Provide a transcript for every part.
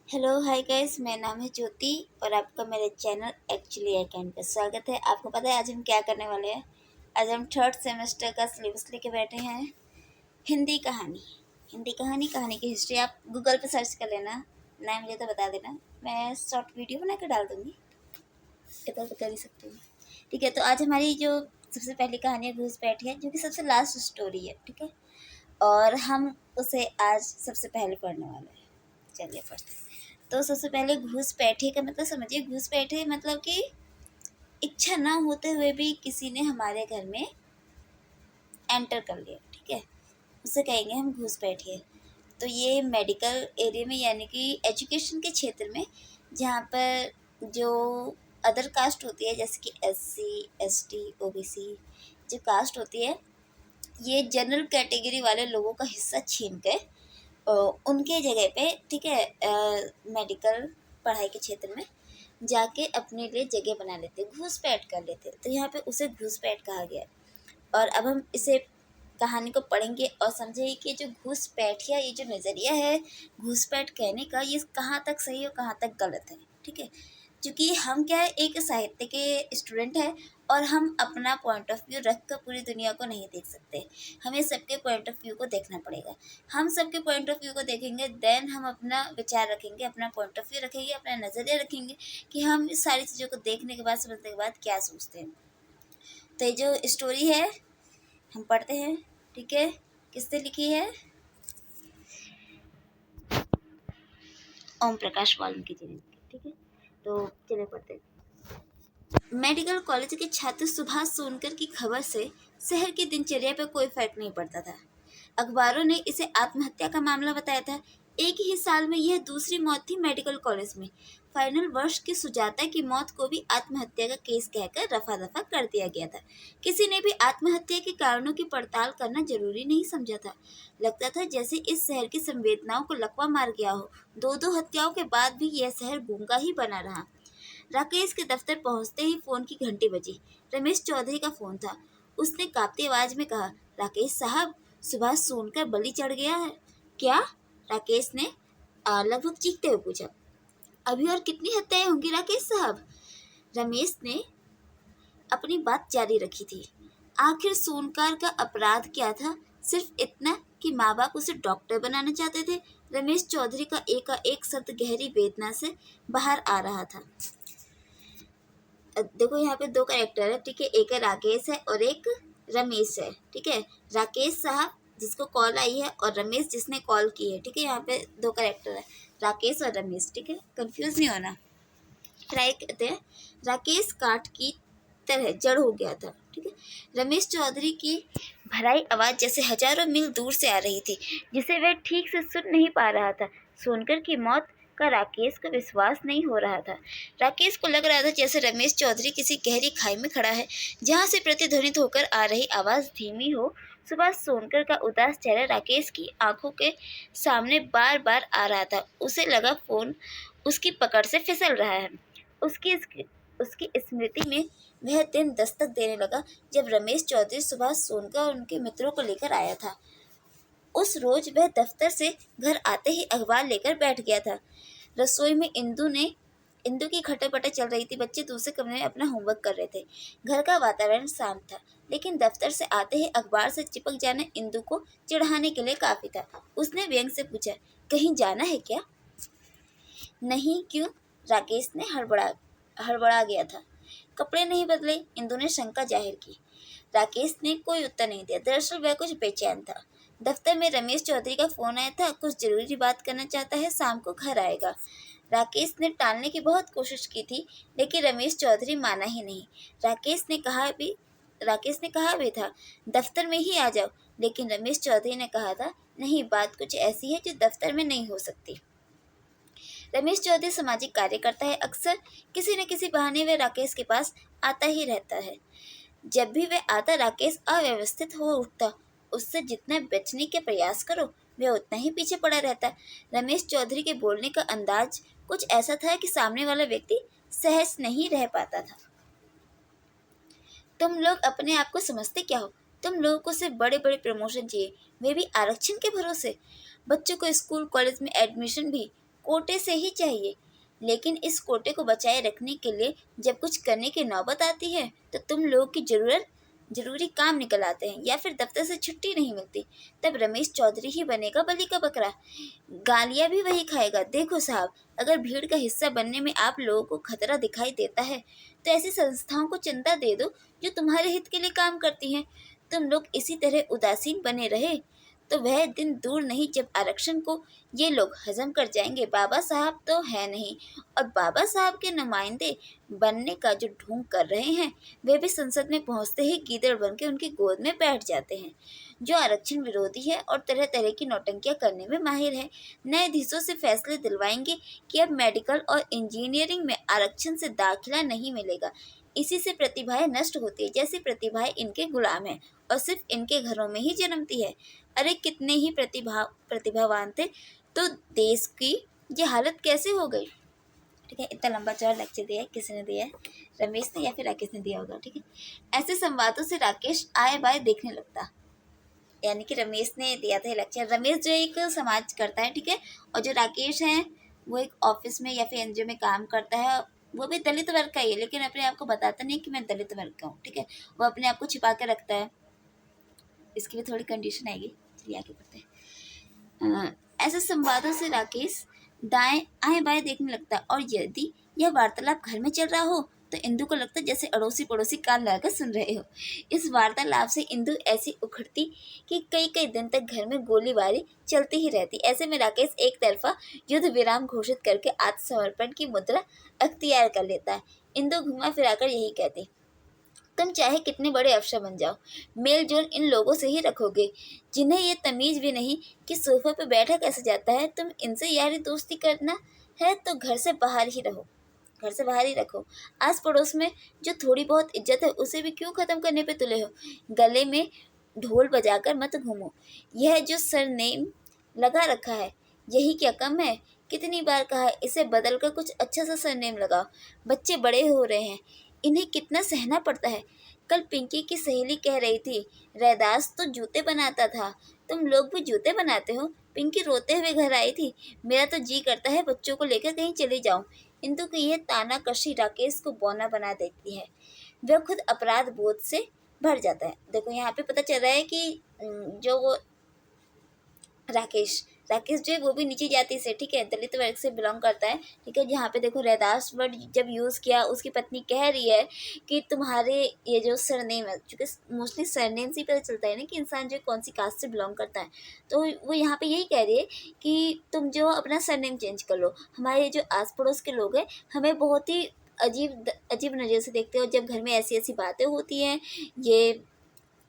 Hello hi guys, मेरा नाम है ज्योति और आपका मेरे channel actually I can pay स्वागत है। आपको पता है आज हम क्या करने वाले हैं? आज हम थर्ड सेमेस्टर का सिलेबस लेके बैठे हैं। हिंदी कहानी। कहानी की हिस्ट्री आप गूगल पे सर्च कर लेना, ना मुझे तो बता देना, मैं शॉर्ट वीडियो बना कर डाल दूँगी। इतना तो कर ही सकती हूँ। ठीक है, तो आज हमारी जो सबसे पहली कहानी है घुसपैठ है, जो कि सबसे लास्ट स्टोरी है। ठीक है, और हम उसे आज सबसे पहले पढ़ने वाले हैं। चलिए पढ़ते हैं। तो सबसे पहले घुसपैठे का मतलब समझिए। घुसपैठे मतलब कि इच्छा ना होते हुए भी किसी ने हमारे घर में एंटर कर लिया। ठीक है, उसे कहेंगे हम घुसपैठे। तो ये मेडिकल एरिया में यानी कि एजुकेशन के क्षेत्र में, जहाँ पर जो अदर कास्ट होती है जैसे कि एससी एसटी ओबीसी जो कास्ट होती है, ये जनरल कैटेगरी वाले लोगों का हिस्सा छीन के उनके जगह पे, ठीक है, मेडिकल पढ़ाई के क्षेत्र में जाके अपने लिए जगह बना लेते, घुसपैठ कर लेते। तो यहाँ पे उसे घुसपैठ कहा गया। और अब हम इसे कहानी को पढ़ेंगे और समझेंगे कि जो घुसपैठिया ये जो नज़रिया है घुसपैठ कहने का, ये कहाँ तक सही और कहाँ तक गलत है। ठीक है, क्योंकि हम क्या है, एक साहित्य के स्टूडेंट हैं और हम अपना पॉइंट ऑफ व्यू रख कर पूरी दुनिया को नहीं देख सकते। हमें सबके पॉइंट ऑफ व्यू को देखना पड़ेगा। हम सबके पॉइंट ऑफ व्यू को देखेंगे, देन हम अपना विचार रखेंगे, अपना पॉइंट ऑफ व्यू रखेंगे, अपना नज़रिया रखेंगे कि हम इस सारी चीज़ों को देखने के बाद, समझने के बाद क्या सोचते हैं। तो ये जो स्टोरी है हम पढ़ते हैं। ठीक है, किसने लिखी है? ओम प्रकाश वाल्मीकि जी ने लिखी। ठीक है, तो चलिए पढ़ते हैं। मेडिकल कॉलेज के छात्र सुभाष सोनकर की खबर से शहर की दिनचर्या पर कोई फर्क नहीं पड़ता था। अखबारों ने इसे आत्महत्या का मामला बताया था। एक ही साल में यह दूसरी मौत थी मेडिकल कॉलेज में। फाइनल वर्ष की सुजाता की मौत को भी आत्महत्या का केस कहकर रफा दफा कर दिया गया था। किसी ने भी आत्महत्या के कारणों की पड़ताल करना जरूरी नहीं समझा था। लगता था जैसे इस शहर की संवेदनाओं को लकवा मार गया हो। दो दो हत्याओं के बाद भी यह शहर गूंगा ही बना रहा। राकेश के दफ्तर पहुंचते ही फोन की घंटी बजी। रमेश चौधरी का फोन था। उसने कांपती आवाज में कहा, राकेश साहब, सुभाष सुनकर बलि चढ़ गया है। क्या? राकेश ने लगभग चीखते हुए पूछा। अभी और कितनी हत्याएं होंगी राकेश साहब? रमेश ने अपनी बात जारी रखी थी। आखिर सोनकार का अपराध क्या था? सिर्फ इतना कि माँ बाप उसे डॉक्टर बनाना चाहते थे। रमेश चौधरी का एक शब्द गहरी वेदना से बाहर आ रहा था। देखो यहाँ पे दो कैरेक्टर है। ठीक है, एक है राकेश है और एक रमेश है। ठीक है, राकेश साहब जिसको कॉल आई है और रमेश जिसने कॉल की है। ठीक है, यहाँ पे दो कैरेक्टर है, राकेश और रमेश। ठीक है, कंफ्यूज नहीं होना। ट्राई कहते हैं, राकेश काठ की तरह जड़ हो गया था। ठीक है, रमेश चौधरी की भराई आवाज जैसे हजारों मील दूर से आ रही थी, जिसे वह ठीक से सुन नहीं पा रहा था। सोनकर की मौत का राकेश को विश्वास नहीं हो रहा था। राकेश को लग रहा था जैसे रमेश चौधरी किसी गहरी खाई में खड़ा है, जहाँ से प्रतिध्वनित होकर आ रही आवाज धीमी हो। सुभाष सोनकर का उदास चेहरा राकेश की आंखों के सामने बार बार आ रहा था। उसे लगा फोन उसकी पकड़ से फिसल रहा है। उसकी उसकी स्मृति में वह दिन दस्तक देने लगा जब रमेश चौधरी सुभाष सोनकर और उनके मित्रों को लेकर आया था। उस रोज वह दफ्तर से घर आते ही अखबार लेकर बैठ गया था। रसोई में इंदु की खटपटे चल रही थी। बच्चे दूसरे कमरे में अपना होमवर्क कर रहे थे। घर का वातावरण शांत था, लेकिन दफ्तर से आते ही अखबार से चिपक जाना इंदु को चिढ़ाने के लिए काफी था। उसने व्यंग से पूछा, कहीं जाना है क्या? नहीं, क्यों? राकेश ने हड़बड़ा गया था। कपड़े नहीं बदले? इंदु ने शंका जाहिर की। राकेश ने कोई उत्तर नहीं दिया। दरअसल वह कुछ बेचैन था। दफ्तर में रमेश चौधरी का फोन आया था, कुछ जरूरी बात करना चाहता है, शाम को घर आएगा। राकेश ने टालने की बहुत कोशिश की थी, लेकिन रमेश चौधरी माना ही नहीं। राकेश ने कहा भी था, दफ्तर में ही आ जाओ, लेकिन रमेश चौधरी ने कहा था, नहीं, बात कुछ ऐसी है जो दफ्तर में नहीं हो सकती। रमेश चौधरी सामाजिक कार्यकर्ता है। अक्सर किसी न किसी बहाने वह राकेश के पास आता ही रहता है। जब भी वह आता, राकेश अव्यवस्थित हो उठता। उससे जितना बचने के प्रयास करो, वह उतना ही पीछे पड़ा रहता। रमेश चौधरी के बोलने का अंदाज कुछ ऐसा था कि सामने वाला व्यक्ति सहज नहीं रह पाता था। तुम लोग अपने आप को समझते क्या हो? तुम लोगों को सिर्फ बड़े बड़े प्रमोशन चाहिए, वे भी आरक्षण के भरोसे। बच्चों को स्कूल कॉलेज में एडमिशन भी कोटे से ही चाहिए, लेकिन इस कोटे को बचाए रखने के लिए जब कुछ करने की नौबत आती है तो तुम लोग की जरूरी काम निकल आते हैं या फिर दफ्तर से छुट्टी नहीं मिलती। तब रमेश चौधरी ही बनेगा बलि का बकरा, गालियां भी वही खाएगा। देखो साहब, अगर भीड़ का हिस्सा बनने में आप लोगों को खतरा दिखाई देता है तो ऐसी संस्थाओं को चंदा दे दो जो तुम्हारे हित के लिए काम करती हैं। तुम लोग इसी तरह उदासीन बने रहे तो वह दिन दूर नहीं जब आरक्षण को ये लोग हजम कर जाएंगे। बाबा साहब तो है नहीं, और बाबा साहब के नुमाइंदे बनने का जो ढोंग कर रहे हैं वे भी संसद में पहुंचते ही गीदड़ बन के उनकी गोद में बैठ जाते हैं। जो आरक्षण विरोधी है और तरह तरह की नौटंकियां करने में माहिर है, न्यायाधीशों से फैसले दिलवाएंगे कि अब मेडिकल और इंजीनियरिंग में आरक्षण से दाखिला नहीं मिलेगा। इसी से प्रतिभाएं नष्ट होती है, जैसी प्रतिभाएं इनके गुलाम है और सिर्फ इनके घरों में ही जन्मती है। अरे कितने ही प्रतिभावान थे, तो देश की ये हालत कैसे हो गई। ठीक है, इतना लंबा चौड़ा लेक्चर दिया है, किसने दिया है, रमेश ने या फिर राकेश ने दिया होगा। ठीक है, ऐसे संवादों से राकेश आए बाय देखने लगता, यानी कि रमेश ने दिया था लेक्चर। रमेश जो एक समाज करता है, ठीक है, और जो राकेश है वो एक ऑफिस में या फिर एनजीओ में काम करता है। वो भी दलित वर्ग का ही है, लेकिन अपने आप को बताता नहीं कि मैं दलित वर्ग का हूँ। ठीक है, वो अपने आप को छिपा के रखता है। इसकी भी थोड़ी कंडीशन आएगी, चलिए आगे बढ़ते हैं। ऐसे संवादों से राकेश दाएं आए बाएं देखने लगता, और यदि यह वार्तालाप घर में चल रहा हो तो इंदु को लगता जैसे अड़ोसी पड़ोसी कान लगाकर सुन रहे हो। इस वार्तालाप से इंदु ऐसी उखड़ती कि कई कई दिन तक घर में गोलीबारी चलती ही रहती। ऐसे में राकेश एक तरफा युद्ध विराम घोषित करके आत्मसमर्पण की मुद्रा अख्तियार कर लेता है। इंदु घुमा फिराकर यही कहती, तुम चाहे कितने बड़े अफसर बन जाओ, मेल जोल इन लोगों से ही रखोगे जिन्हें ये तमीज भी नहीं कि सोफे पे बैठा कैसे जाता है। तुम इनसे यारी दोस्ती करना है तो घर से बाहर ही रहो, घर से बाहर ही रखो। आस पड़ोस में जो थोड़ी बहुत इज्जत है उसे भी क्यों खत्म करने पे तुले हो। गले में ढोल बजाकर मत घूमो। यह जो सरनेम लगा रखा है यही क्या कम है। कितनी बार कहा है, इसे बदल कर कुछ अच्छा सा सरनेम लगाओ। बच्चे बड़े हो रहे हैं, इन्हें कितना सहना पड़ता है। कल पिंकी की सहेली कह रही थी, रैदास तो जूते बनाता था, तुम लोग भी जूते बनाते हो। पिंकी रोते हुए घर आई थी, मेरा तो जी करता है बच्चों को लेकर कहीं चली जाऊं। इंदु की यह तानाकशी राकेश को बौना बना देती है। वह खुद अपराध बोध से भर जाता है। देखो यहाँ पे पता चल रहा है कि जो वो राकेश राकेश जो है वो भी नीची जाति से, ठीक है, दलित वर्ग से बिलोंग करता है। ठीक है, यहाँ पे देखो रैदास वर्ड जब यूज़ किया, उसकी पत्नी कह रही है कि तुम्हारे ये जो सरनेम है, चूँकि मोस्टली सरनेम से ही पता चलता है ना कि इंसान जो कौन सी कास्ट से बिलोंग करता है, तो वो यहाँ पे यही कह रही है कि तुम जो अपना सरनेम चेंज कर लो। हमारे जो आस पड़ोस के लोग हैं हमें बहुत ही अजीब नज़र से देखते हो जब घर में ऐसी ऐसी बातें होती हैं, ये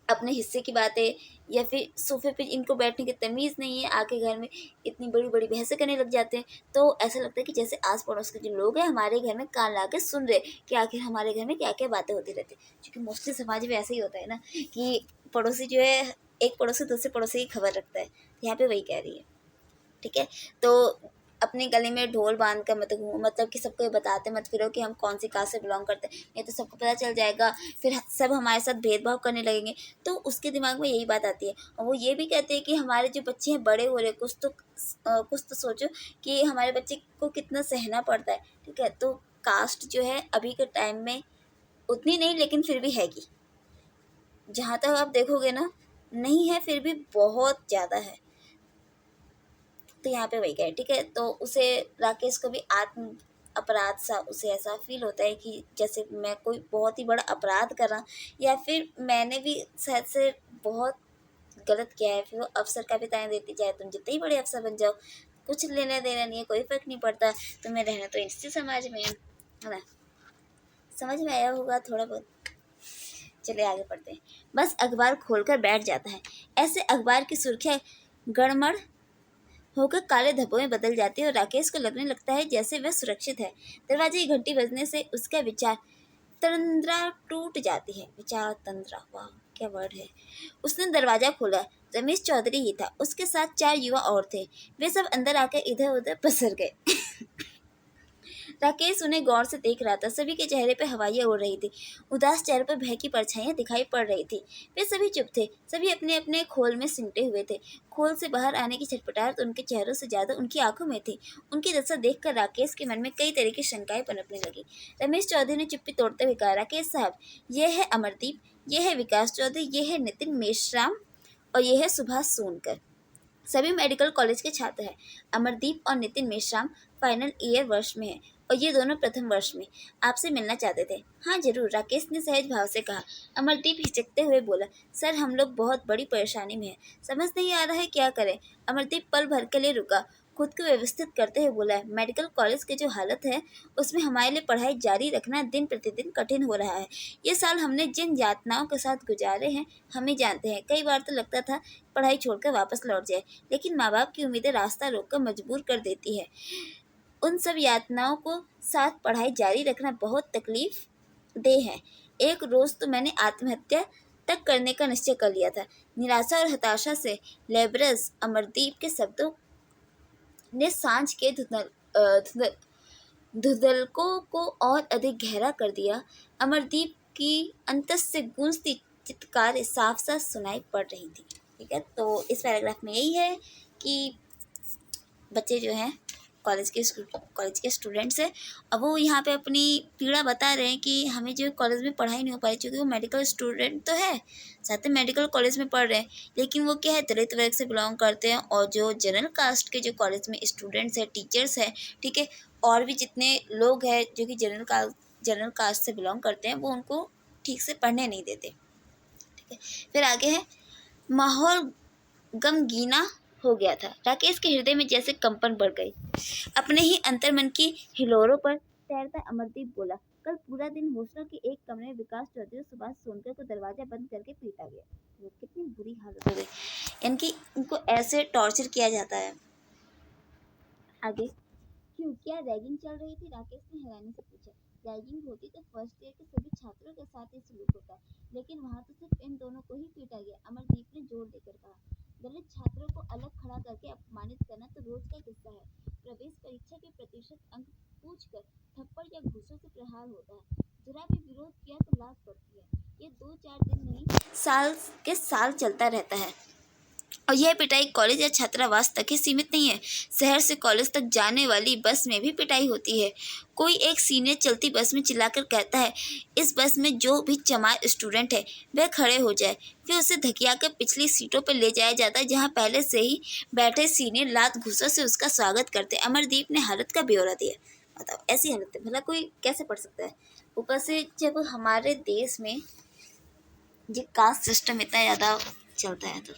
अपने हिस्से की बातें या फिर सोफे पे इनको बैठने की तमीज़ नहीं है, आके घर में इतनी बड़ी बड़ी बहसें करने लग जाते हैं। तो ऐसा लगता है कि जैसे आस पड़ोस के जो लोग हैं हमारे घर में कान लगा के सुन रहे कि आखिर हमारे घर में क्या क्या बातें होती रहती है। क्योंकि मोस्टली समाज में ऐसा ही होता है ना कि पड़ोसी जो है एक पड़ोसी दूसरे पड़ोसी की खबर रखता है। यहाँ पे वही कह रही है। ठीक है, तो अपने गले में ढोल बांध कर मत घूमो, मतलब कि सबको ये बताते मत फिरो कि हम कौन सी कास्ट से बिलोंग करते हैं, नहीं तो सबको पता चल जाएगा, फिर सब हमारे साथ भेदभाव करने लगेंगे। तो उसके दिमाग में यही बात आती है। और वो ये भी कहते हैं कि हमारे जो बच्चे हैं बड़े हो रहे, कुछ तो सोचो कि हमारे बच्चे को कितना सहना पड़ता है। ठीक है, तो कास्ट जो है अभी के टाइम में उतनी नहीं, लेकिन फिर भी हैगी, जहाँ तक आप देखोगे ना, नहीं है फिर भी बहुत ज़्यादा है। तो यहाँ पे वही गए। ठीक है, तो उसे राकेश को भी आत्म अपराध सा उसे ऐसा फील होता है कि जैसे मैं कोई बहुत ही बड़ा अपराध कर रहा, या फिर मैंने भी शायद से बहुत गलत किया है। फिर वो अफसर का भी ताने देती, चाहे तुम जितने ही बड़े अफसर बन जाओ, कुछ लेना देना नहीं है, कोई फर्क नहीं पड़ता, तुम्हें रहना तो इसी समाज में है ना। समझ में आया होगा थोड़ा बहुत। चलिए आगे पढ़ते हैं। बस अखबार खोलकर बैठ जाता है। ऐसे अखबार की सुर्खियाँ गड़मड़ होकर काले धब्बों में बदल जाती है और राकेश को लगने लगता है जैसे वह सुरक्षित है। दरवाजे की घंटी बजने से उसका विचार तंद्रा टूट जाती है। विचार तंद्रा, वाह क्या वर्ड है। उसने दरवाजा खोला। रमेश चौधरी ही था, उसके साथ 4 युवा और थे। वे सब अंदर आकर इधर उधर पसर गए। राकेश उन्हें गौर से देख रहा था। सभी के चेहरे पर हवाइयाँ उड़ रही थी, उदास चेहरे पर भय की परछाइयाँ दिखाई पड़ रही थी। वे सभी चुप थे, सभी अपने अपने खोल में सिमटे हुए थे। खोल से बाहर आने की छटपटाहट उनके चेहरों से ज्यादा उनकी आंखों में थी। उनकी दशा देखकर राकेश के मन में कई तरह की शंकाएं पनपने लगी। रमेश चौधरी ने चुप्पी तोड़ते हुए कहा, राकेश साहब, ये है अमरदीप, ये है विकास चौधरी, ये है नितिन मेश्राम और ये है सुभाष सोनकर। सभी मेडिकल कॉलेज के छात्र हैं। अमरदीप और नितिन मेश्राम फाइनल ईयर वर्ष में हैं और ये दोनों प्रथम वर्ष में। आपसे मिलना चाहते थे। हाँ जरूर, राकेश ने सहज भाव से कहा। अमरदीप हिचकते हुए बोला, सर हम लोग बहुत बड़ी परेशानी में हैं, समझ नहीं आ रहा है क्या करें। अमरदीप पल भर के लिए रुका, खुद को व्यवस्थित करते हुए बोला, मेडिकल कॉलेज की जो हालत है उसमें हमारे लिए पढ़ाई जारी रखना दिन प्रतिदिन कठिन हो रहा है। ये साल हमने जिन यातनाओं के साथ गुजारे हैं हम ही जानते हैं। कई बार तो लगता था पढ़ाई छोड़कर वापस लौट जाए, लेकिन माँ बाप की उम्मीदें रास्ता रोककर मजबूर कर देती है। उन सब यातनाओं को साथ पढ़ाई जारी रखना बहुत तकलीफ दे है। एक रोज तो मैंने आत्महत्या तक करने का निश्चय कर लिया था। निराशा और हताशा से लेबरस अमरदीप के शब्दों ने सांझ के धुंधलकों को और अधिक गहरा कर दिया। अमरदीप की अंतस से गूंजती चित्कार साफ साफ सुनाई पड़ रही थी। ठीक है, तो इस पैराग्राफ में यही है कि बच्चे जो हैं कॉलेज के स्टूडेंट्स हैं, अब वो यहाँ पे अपनी पीड़ा बता रहे हैं कि हमें जो कॉलेज में पढ़ाई नहीं हो पाई, क्योंकि वो मेडिकल स्टूडेंट तो है, साथ में मेडिकल कॉलेज में पढ़ रहे हैं, लेकिन वो क्या है दलित वर्ग से बिलोंग करते हैं। और जो जनरल कास्ट के जो कॉलेज में स्टूडेंट्स हैं, टीचर्स हैं, ठीक है, और भी जितने लोग हैं जो कि जनरल कास्ट से बिलोंग करते हैं, वो उनको ठीक से पढ़ने नहीं देते। ठीक है, फिर आगे है, माहौल गमगीना हो गया था। राकेश के हृदय में जैसे कंपन बढ़ गई। अपने ही अंतर्मन की हिलोरों पर तैरता अमरदीप बोला, कल पूरा दिन हॉस्टल के एक कमरे में विकास चौधरी और सुभाष सोनकर को दरवाजा बंद करके पीटा गया। वो कितनी बुरी हालत हो गई, यानी कि उनको ऐसे टॉर्चर किया जाता है। आगे, क्यों, क्या रैगिंग चल रही थी? राकेश ने हैरानी से पूछा। रैगिंग होती तो फर्स्ट ईयर के सभी छात्रों के साथ ही सलूक होता, लेकिन वहाँ तो सिर्फ इन दोनों को ही पीटा गया। अमरदीप ने जोर देकर कहा, दलित छात्रों को अलग खड़ा करके अपमानित करना तो रोज का किस्सा है। प्रवेश परीक्षा के प्रतिशत अंक पूछकर थप्पड़ या घूसों से प्रहार होता है। जरा भी विरोध किया तो लात पड़ती है। ये 2-4 दिन नहीं, साल के साल चलता रहता है। और यह पिटाई कॉलेज या छात्रावास तक ही सीमित नहीं है, शहर से कॉलेज तक जाने वाली बस में भी पिटाई होती है। कोई एक सीनियर चलती बस में चिल्लाकर कहता है, इस बस में जो भी चमार स्टूडेंट है वह खड़े हो जाए। फिर उसे धकियाकर पिछली सीटों पर ले जाया जाता है, जहां पहले से ही बैठे सीनियर लात घूंसों से उसका स्वागत करते। अमरदीप ने हालत का ब्यौरा दिया। बताओ, ऐसी हालत है, भला कोई कैसे पढ़ सकता है? ऊपर से जब हमारे देश में ये कास्ट सिस्टम इतना ज़्यादा चलता है तो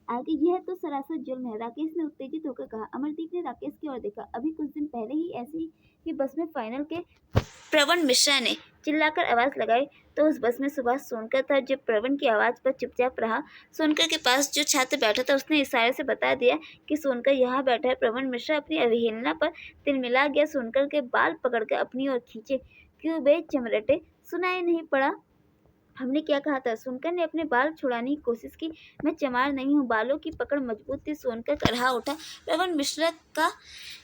आगे, यह तो सरासर जुल्म है, राकेश ने उत्तेजित होकर कहा। अमरदीप ने राकेश की ओर देखा। अभी कुछ दिन पहले ही ऐसी ही बस में फाइनल के प्रवन मिश्रा ने चिल्लाकर आवाज लगाई तो उस बस में सुभाष सोनकर था। जब प्रवन की आवाज पर चुपचाप रहा, सोनकर के पास जो छात्र बैठा था उसने इशारे से बता दिया कि सोनकर यहाँ बैठा है। प्रवन मिश्रा अपनी अवहेलना पर तिलमिला गया। सोनकर के बाल पकड़कर अपनी ओर खींचे। क्यों बे चमरटे, सुनाई नहीं पड़ा? हमने क्या कहा था? सोनकर ने अपने बाल छुड़ाने की कोशिश की। मैं चमार नहीं हूँ। बालों की पकड़ मजबूत थी। सोनकर करहा उठा। प्रवन मिश्रा का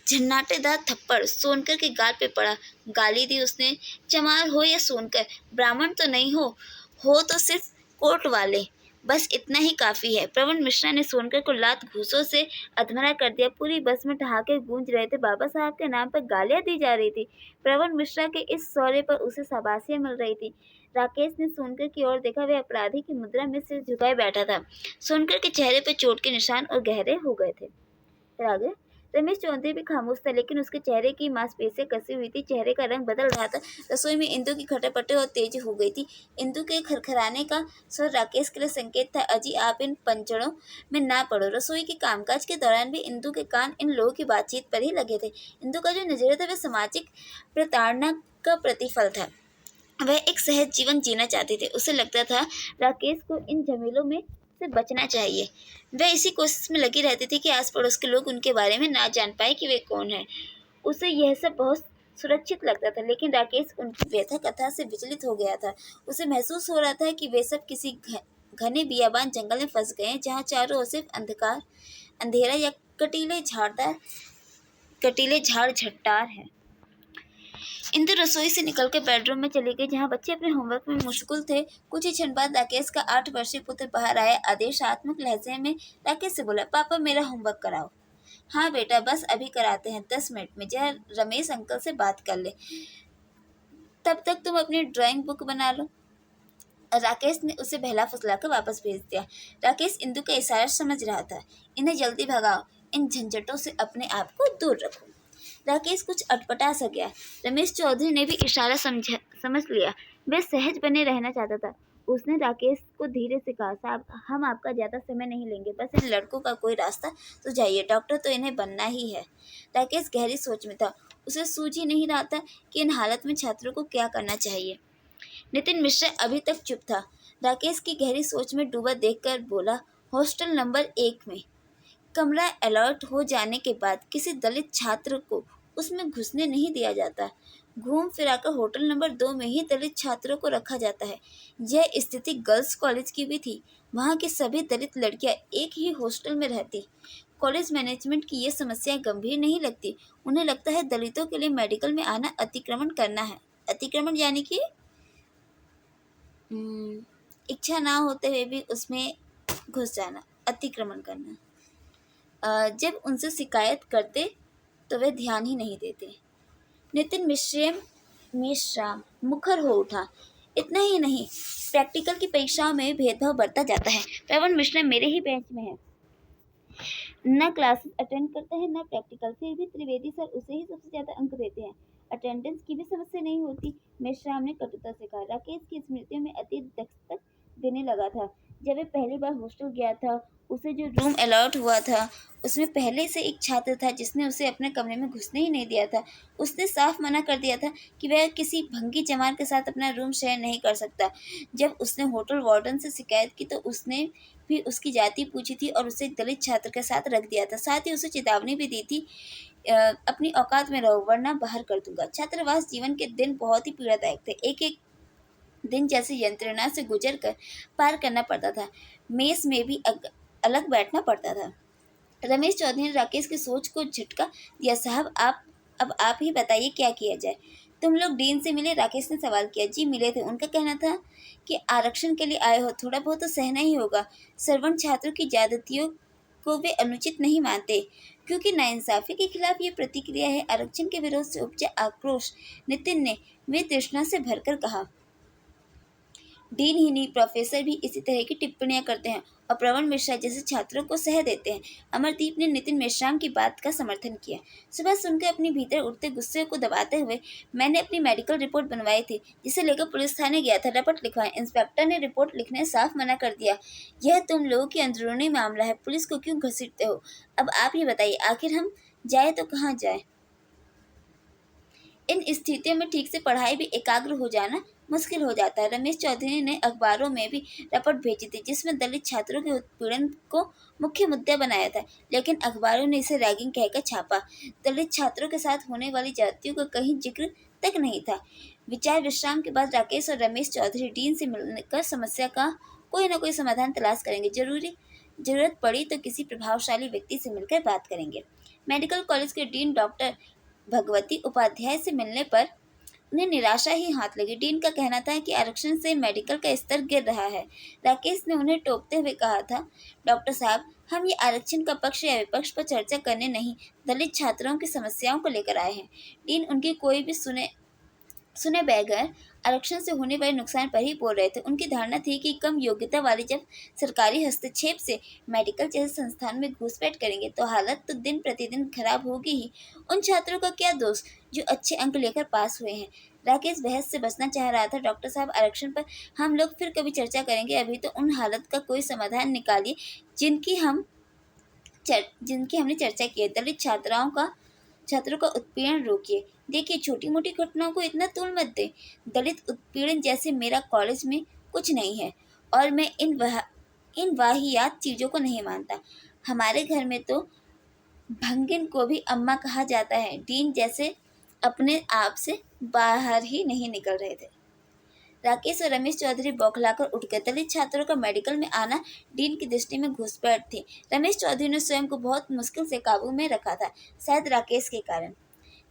झन्नाटेदार थप्पड़ सोनकर के गाल पे पड़ा। गाली दी उसने, चमार हो या सोनकर, ब्राह्मण तो नहीं हो तो सिर्फ कोट वाले, बस इतना ही काफी है। प्रवन मिश्रा ने सोनकर को लात घूंसों से अधमरा कर दिया। पूरी बस में ठहाके गूंज रहे थे। बाबा साहब के नाम पर गालियां दी जा रही थी। प्रवन मिश्रा के इस सौरे पर उसे शाबाशियां मिल रही थी। राकेश ने सोनकर की ओर देखा। वह अपराधी की मुद्रा में सिर झुकाए बैठा था। सोनकर के चेहरे पर चोट के निशान और गहरे हो गए थे। फिर आगे, रमेश चौधरी भी खामोश था, लेकिन उसके चेहरे की मांसपेशियां कसी हुई थी। चेहरे का रंग बदल रहा था। रसोई में इंदु की खटापटे और तेज हो गई थी। इंदु के खरखराने का स्वर राकेश के लिए संकेत था, अजी आप इन पंचड़ों में ना पड़ो। रसोई के कामकाज के दौरान भी इंदु के कान इन लोगों की बातचीत पर ही लगे थे। इंदु का जो नजरिया था वह सामाजिक प्रताड़ना का प्रतिफल था। वह एक सहज जीवन जीना चाहते थे। उसे लगता था राकेश को इन झमेलों में से बचना चाहिए। वह इसी कोशिश में लगी रहती थी कि आस पड़ोस के लोग उनके बारे में ना जान पाए कि वे कौन है। उसे यह सब बहुत सुरक्षित लगता था, लेकिन राकेश उनकी व्यथा कथा से विचलित हो गया था। उसे महसूस हो रहा था कि वे सब किसी घने बियाबान जंगल में फंस गए हैं, जहाँ चारों ओर सिर्फ अंधेरा या कटीले झाड़ झट्टार है। इंदु रसोई से निकलकर बेडरूम में चली गई, जहाँ बच्चे अपने होमवर्क में मशगूल थे। कुछ ही क्षण बाद राकेश का 8 वर्षीय पुत्र बाहर आया। आदेशात्मक लहजे में राकेश से बोला, पापा मेरा होमवर्क कराओ। हाँ बेटा, बस अभी कराते हैं, 10 मिनट में। जरा रमेश अंकल से बात कर ले, तब तक तुम अपनी ड्राइंग बुक बना लो। राकेश ने उसे बहला फुसलाकर वापस भेज दिया। राकेश इंदु का इशारा समझ रहा था। इन्हें जल्दी भगाओ, इन झंझटों से अपने आप को दूर रखो। राकेश कुछ अटपटा सा गया। रमेश चौधरी ने भी इशारा समझ लिया। वह सहज बने रहना चाहता था। उसने राकेश को धीरे से कहा, साहब हम आपका ज़्यादा समय नहीं लेंगे, बस इन लड़कों का कोई रास्ता सुझाइए, डॉक्टर तो इन्हें बनना ही है। राकेश गहरी सोच में था। उसे सूझ ही नहीं रहा था कि इन हालत में छात्रों को क्या करना चाहिए। नितिन मिश्रा अभी तक चुप था। राकेश की गहरी सोच में डूबा देखकर बोला, हॉस्टल नंबर 1 में। कमरा अलर्ट हो जाने के बाद किसी दलित छात्र को उसमें घुसने नहीं दिया जाता। घूम फिराकर होटल नंबर 2 में ही दलित छात्रों को रखा जाता है। यह स्थिति गर्ल्स कॉलेज की भी थी। वहाँ की सभी दलित लड़कियां एक ही हॉस्टल में रहती। कॉलेज मैनेजमेंट की ये समस्या गंभीर नहीं लगती। उन्हें लगता है दलितों के लिए मेडिकल में आना अतिक्रमण करना है। अतिक्रमण यानी कि इच्छा ना होते हुए भी उसमें घुस जाना, अतिक्रमण करना। जब उनसे शिकायत करते तो वे ध्यान ही नहीं देते। नितिन मिश्रा मुखर हो उठा। इतना ही नहीं, प्रैक्टिकल की परीक्षाओं में भेदभाव बढ़ता जाता है। पवन मिश्रा मेरे ही बेंच में है, न क्लासेस अटेंड करता है न प्रैक्टिकल, फिर भी त्रिवेदी सर उसे ही सबसे ज्यादा अंक देते हैं। अटेंडेंस की भी समस्या नहीं होती, मेश्राम ने कटुता से कहा। राकेश की स्मृतियों में अतीत दस्तक देने लगा था। जब वे पहली बार हॉस्टल गया था, उसे जो रूम अलॉट हुआ था उसमें पहले से एक छात्र था जिसने उसे अपने कमरे में घुसने ही नहीं दिया था। उसने साफ मना कर दिया था कि वह किसी भंगी जमार के साथ अपना रूम शेयर नहीं कर सकता। जब उसने होटल वार्डन से शिकायत की तो उसने भी उसकी जाति पूछी थी और उसे एक दलित छात्र के साथ रख दिया था। साथ ही उसे चेतावनी भी दी थी, अपनी औकात में रहो वरना बाहर कर दूंगा। छात्रावास जीवन के दिन बहुत ही पीड़ादायक थे। एक एक दिन जैसे यंत्रणा से गुजर कर पार करना पड़ता था। मेस में भी अलग बैठना पड़ता था। रमेश चौधरी ने राकेश की सोच को झटका दिया। साहब अब आप ही बताइए क्या किया जाए। तुम लोग डीन से मिले? राकेश ने सवाल किया। जी मिले थे। उनका कहना था कि आरक्षण के लिए आए हो, थोड़ा बहुत तो सहना ही होगा। सवर्ण छात्रों की ज्यादतियों को वे अनुचित नहीं मानते, क्योंकि नाइंसाफी के खिलाफ ये प्रतिक्रिया है। आरक्षण के विरोध से उपजा आक्रोश, नितिन ने वे तृष्णा से भरकर कहा। डीन ही नहीं, प्रोफेसर भी इसी तरह की टिप्पणियां करते हैं और प्रवण मिश्रा जैसे छात्रों को सह देते हैं। अमरदीप ने नितिन मिश्राम की बात का समर्थन किया। सुबह सुनकर अपने भीतर उठते गुस्से को दबाते हुए मैंने अपनी मेडिकल रिपोर्ट बनवाई थी, जिसे लेकर पुलिस थाने गया था। रपट लिखवाएं। इंस्पेक्टर ने रिपोर्ट लिखने साफ मना कर दिया। यह तुम लोगों की अंदरूनी मामला है, पुलिस को क्यों घसीटते हो? अब आप ही बताइए, आखिर हम जाए तो कहाँ जाए? इन स्थितियों में ठीक से पढ़ाई भी एकाग्र हो जाना मुश्किल हो जाता है। रमेश चौधरी ने अखबारों में भी रपट भेजी थी जिसमें दलित छात्रों के उत्पीड़न को मुख्य मुद्दा बनाया था, लेकिन अखबारों ने इसे रैगिंग कहकर छापा। दलित छात्रों के साथ होने वाली ज्यादतियों का कहीं जिक्र तक नहीं था। विचार विश्राम के बाद राकेश और रमेश चौधरी डीन से मिलकर समस्या का कोई न कोई समाधान तलाश करेंगे। जरूरत पड़ी तो किसी प्रभावशाली व्यक्ति से मिलकर बात करेंगे। मेडिकल कॉलेज के डीन डॉक्टर भगवती उपाध्याय से मिलने पर उन्हें निराशा ही हाथ लगी। डीन का कहना था कि आरक्षण से मेडिकल का स्तर गिर रहा है। राकेश ने उन्हें टोकते हुए कहा था, डॉक्टर साहब हम ये आरक्षण का पक्ष या विपक्ष पर चर्चा करने नहीं, दलित छात्रों की समस्याओं को लेकर आए हैं। डीन उनकी कोई भी सुने बगैर आरक्षण से होने वाले नुकसान पर ही बोल रहे थे। उनकी धारणा थी कि कम योग्यता वाले जब सरकारी हस्तक्षेप से मेडिकल जैसे संस्थान में घुसपैठ करेंगे तो हालत तो दिन प्रतिदिन खराब होगी ही। उन छात्रों का क्या दोष जो अच्छे अंक लेकर पास हुए हैं? राकेश बहस से बचना चाह रहा था। डॉक्टर साहब आरक्षण पर हम लोग फिर कभी चर्चा करेंगे, अभी तो उन हालत का कोई समाधान निकालिए जिनकी हमने चर्चा की है। दलित छात्रों का उत्पीड़न रोकिए। देखिए छोटी मोटी घटनाओं को इतना तूल मत दे। दलित उत्पीड़न जैसे मेरा कॉलेज में कुछ नहीं है और मैं इन वाहियात चीज़ों को नहीं मानता। हमारे घर में तो भंगिन को भी अम्मा कहा जाता है। डीन जैसे अपने आप से बाहर ही नहीं निकल रहे थे। राकेश और रमेश चौधरी बौखलाकर उठ गए। दलित छात्रों का मेडिकल में आना डीन की दृष्टि में घुसपैठ थी। रमेश चौधरी ने स्वयं को बहुत मुश्किल से काबू में रखा था, शायद राकेश के कारण।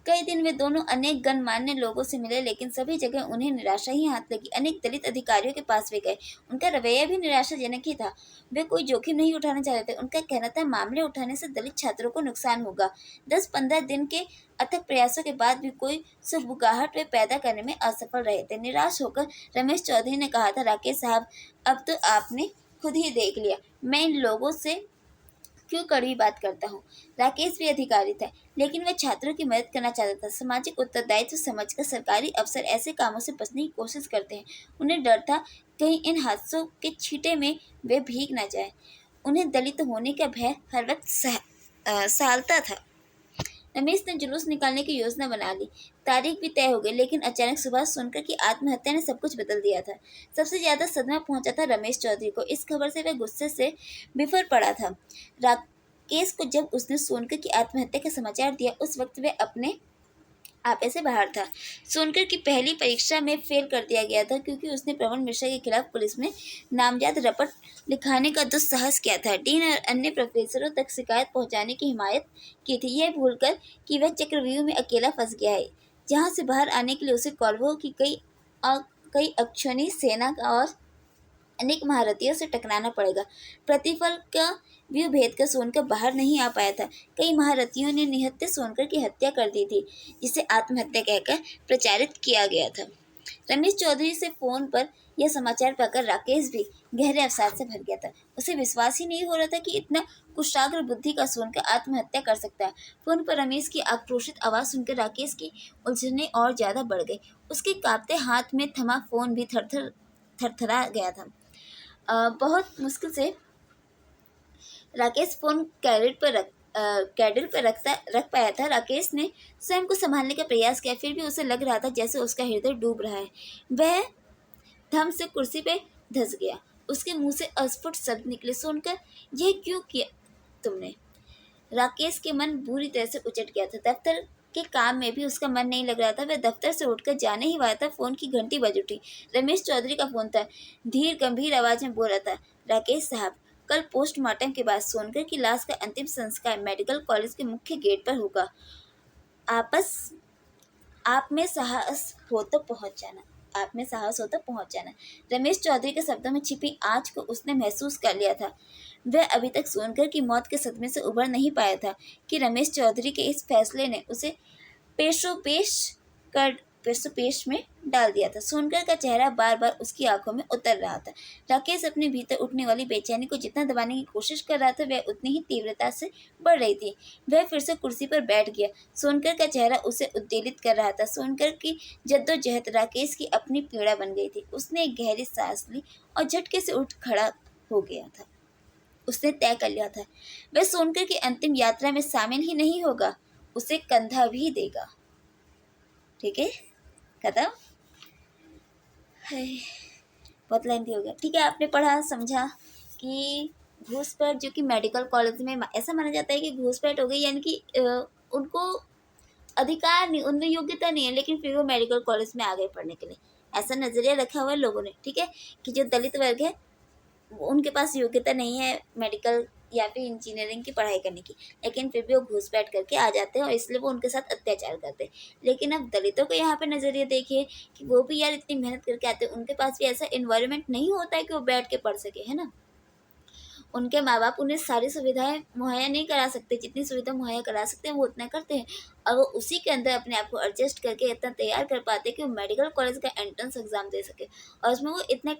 कई दिन वे दोनों अनेक गणमान्य लोगों से मिले, लेकिन सभी जगह उन्हें निराशा ही हाथ लगी। अनेक दलित अधिकारियों के पास वे गए, उनका रवैया भी निराशाजनक ही था। वे कोई जोखिम नहीं उठाना चाहते थे। उनका कहना था मामले उठाने से दलित छात्रों को नुकसान होगा। 10-15 दिन के अथक प्रयासों के बाद भी कोई सुगबुगाहट वे पैदा करने में असफल रहे थे। निराश होकर रमेश चौधरी ने कहा था, राकेश साहब, अब तो आपने खुद ही देख लिया, मैं इन लोगों से क्यों कड़वी बात करता हूँ। राकेश भी अधिकारी था, लेकिन वह छात्रों की मदद करना चाहता था। सामाजिक उत्तरदायित्व समझकर सरकारी अफसर ऐसे कामों से बचने की कोशिश करते हैं। उन्हें डर था कहीं इन हादसों के छींटे में वे भीग न जाए। उन्हें दलित होने का भय हर वक्त सालता था। रमेश ने जुलूस निकालने की योजना बना ली। तारीख भी तय हो गई, लेकिन अचानक सुबह सुनकर कि आत्महत्या ने सब कुछ बदल दिया था। सबसे ज्यादा सदमा पहुंचा था रमेश चौधरी को। इस खबर से वह गुस्से से बिफर पड़ा था। राकेश को जब उसने सुनकर कि आत्महत्या का समाचार दिया, उस वक्त वह अपने आपे से बाहर था। सोनकर की पहली परीक्षा में फेल कर दिया गया था, क्योंकि उसने प्रवीण मिश्रा के खिलाफ पुलिस में नामजद रपट लिखाने का दुस्साहस किया था। डीन और अन्य प्रोफेसरों तक शिकायत पहुंचाने की हिमायत की थी, यह भूलकर कि वह चक्रव्यूह में अकेला फंस गया है, जहां से बाहर आने के लिए उसे कौरवों की कई अक्षौणी सेना और अनेक महारथियों से टकराना पड़ेगा। प्रतिफल का व्यू भेद कर सोनकर बाहर नहीं आ पाया था। कई महारथियों ने निहत्थे सोनकर की हत्या कर दी थी, जिसे आत्महत्या कहकर प्रचारित किया गया था। रमेश चौधरी से फोन पर यह समाचार पाकर राकेश भी गहरे अवसाद से भर गया था। उसे विश्वास ही नहीं हो रहा था कि इतना कुशाग्र बुद्धि का सोनकर आत्महत्या कर सकता है। फोन पर रमेश की आक्रोशित आवाज सुनकर राकेश की उलझने और ज्यादा बढ़ गई। उसके कांपते हाथ में थमा फोन भी थरथरा गया था। बहुत मुश्किल से राकेश फोन कैडिल पर रख पाया था। राकेश ने स्वयं को संभालने का प्रयास किया, फिर भी उसे लग रहा था जैसे उसका हृदय डूब रहा है। वह धम से कुर्सी पे धंस गया। उसके मुंह से अस्फुट शब्द निकले, सुनकर यह क्यों किया तुमने। राकेश के मन बुरी तरह से उचट गया था। दफ्तर के काम में भी उसका मन नहीं लग रहा था। वह दफ्तर से उठकर जाने ही वाला था, फोन की घंटी बज उठी। रमेश चौधरी का फोन था। धीर गंभीर आवाज में बोल रहा था, राकेश साहब, कल पोस्टमार्टम के बाद सोनकर की लाश का अंतिम संस्कार मेडिकल कॉलेज के मुख्य गेट पर होगा। आप में साहस हो तो पहुंच जाना। रमेश चौधरी के शब्दों में छिपी आँच को उसने महसूस कर लिया था। वह अभी तक सोनकर की मौत के सदमे से उभर नहीं पाया था कि रमेश चौधरी के इस फैसले ने उसे पेशोपेश में डाल दिया था। सोनकर का चेहरा बार बार उसकी आंखों में उतर रहा था। राकेश अपने भीतर उठने वाली बेचैनी को जितना दबाने की कोशिश कर रहा था, वह उतनी ही तीव्रता से बढ़ रही थी। वह फिर से कुर्सी पर बैठ गया। सोनकर का चेहरा उसे उद्वेलित कर रहा था। सोनकर की जद्दोजहद राकेश की अपनी पीड़ा बन गई थी। उसने एक गहरी सांस ली और झटके से उठ खड़ा हो गया था। उसने तय कर लिया था, वह सोनकर की अंतिम यात्रा में शामिल ही नहीं होगा, उसे कंधा भी देगा। ठीक है, खत्म। बहुत लेंथी हो गया। ठीक है, आपने पढ़ा समझा कि घूसपैठ, जो कि मेडिकल कॉलेज में ऐसा माना जाता है कि घूसपैठ हो गई, यानी कि उनको अधिकार नहीं, उनमें योग्यता नहीं है, लेकिन फिर वो मेडिकल कॉलेज में आ गए पढ़ने के लिए। ऐसा नजरिया रखा हुआ है लोगों ने। ठीक है, कि जो दलित वर्ग है उनके पास योग्यता नहीं है मेडिकल या फिर इंजीनियरिंग की पढ़ाई करने की, लेकिन फिर भी वो घूसपैठ करके आ जाते हैं और इसलिए वो उनके साथ अत्याचार करते हैं। लेकिन अब दलितों को यहाँ पे नजरिए देखिए कि वो भी यार इतनी मेहनत करके आते हैं, उनके पास भी ऐसा इन्वायरमेंट नहीं होता है कि वो बैठ के पढ़ सके, है ना। उनके माँ बाप उन्हें सारी सुविधाएं मुहैया नहीं करा सकते, जितनी सुविधा मुहैया करा सकते हैं वो उतना करते हैं, और वो उसी के अंदर अपने आप को एडजस्ट करके इतना तैयार कर पाते हैं कि वो मेडिकल कॉलेज का एंट्रेंस एग्जाम दे सके, और उसमें वो इतने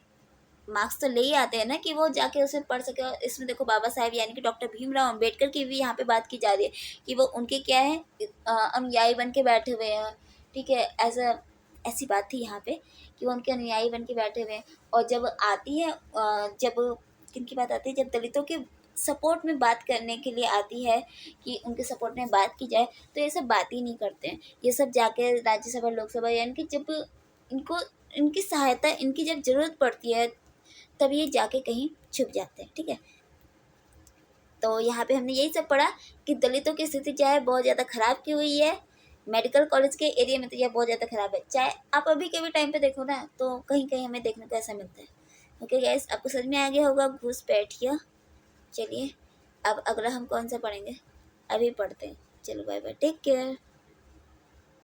मार्क्स तो ले ही आते हैं ना कि वो जाके उसे पढ़ सके। और इसमें देखो बाबा साहेब यानी कि डॉक्टर भीमराव अंबेडकर की भी यहाँ पे बात की जा रही है कि वो उनके क्या है, अनुयायी बन के बैठे हुए हैं। ठीक है, ऐसी बात थी यहाँ पे कि वो उनके अनुयायी बन के बैठे हुए हैं। और जब आती है जब किनकी बात आती है, जब दलितों के सपोर्ट में बात करने के लिए आती है कि उनके सपोर्ट में बात की जाए, तो ये सब बात ही नहीं करते हैं। ये सब जाके राज्यसभा लोकसभा यानी कि जब इनको इनकी सहायता, इनकी जब ज़रूरत पड़ती है, तब ये जाके कहीं छुप जाते हैं। ठीक है, तो यहाँ पे हमने यही सब पढ़ा कि दलितों की स्थिति चाहे बहुत ज़्यादा ख़राब की हुई है मेडिकल कॉलेज के एरिया में, तो यह बहुत ज़्यादा ख़राब है। चाहे आप अभी के भी टाइम पे देखो ना, तो कहीं कहीं हमें देखने को ऐसा मिलता है। ओके गाइस, आपको समझ में आ गया होगा घूसपैठिया। चलिए अब अगला हम कौन सा पढ़ेंगे, अभी पढ़ते हैं। चलो बाय बाय, टेक केयर।